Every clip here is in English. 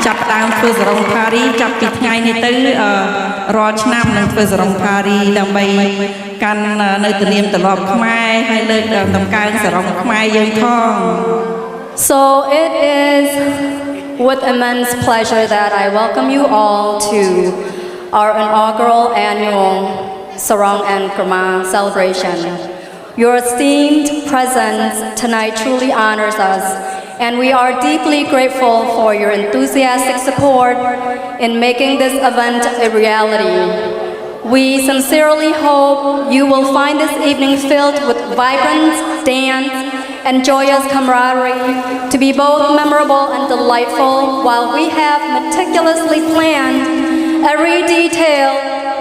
จับตามធ្វើសរងផារីចាប់ពីថ្ងៃនេះទៅរាល់ឆ្នាំនឹងធ្វើសរងផារីដើម្បីកាន់នៅទនាមទម្លាប់ខ្មែរហើយលើកតម្កើងសរងខ្មែរយើងផង So it is with immense pleasure that I welcome you all to our inaugural annual Sarong and Khmer celebration. Your esteemed presence tonight truly honors us, and we are deeply grateful for your enthusiastic support in making this event a reality. We sincerely hope you will find this evening filled with vibrant dance and joyous camaraderie to be both memorable and delightful. While we have meticulously planned every detail,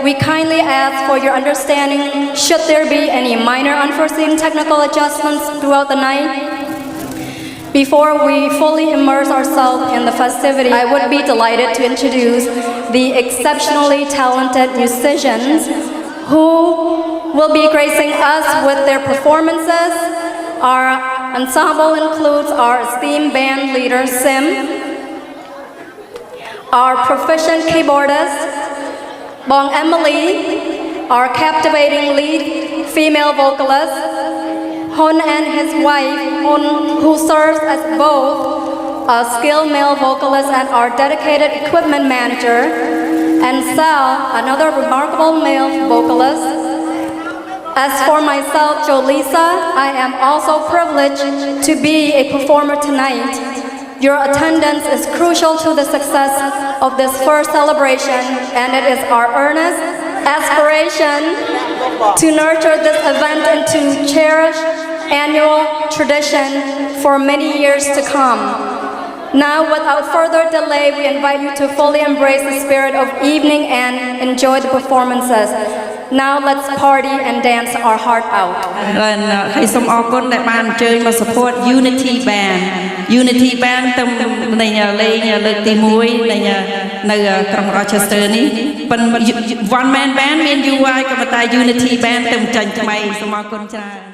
we kindly ask for your understanding should there be any minor unforeseen technical adjustments throughout the night. Before we fully immerse ourselves in the festivity, I would be delighted to introduce the exceptionally talented musicians who will be gracing us with their performances. Our ensemble includes our esteemed band leader, Sim, our proficient keyboardist, Bong Emily, our captivating lead female vocalist, Hun and his wife, Hun, who serves as both a skilled male vocalist and our dedicated equipment manager, and Sal, another remarkable male vocalist. As for myself, Jolisa, I am also privileged to be a performer tonight. Your attendance is crucial to the success of this first celebration, and it is our earnest aspiration to nurture this event into cherished annual tradition for many years to come. Now, without further delay, we invite you to fully embrace the spirit of evening and enjoy the performances. Now, let's party and dance our heart out. ហើយសូមអរគុណដែលបានអញ្ជើញមក support Unity Band Unity Band ទៅលេងលើកទី1នៅក្រុង Rochester នេះប៉ុន្តែ One Man Band មាន UI ក៏ប៉ុន្តែ Unity Band ទៅចាញ់ថ្មីសូមអរគុណច្រើន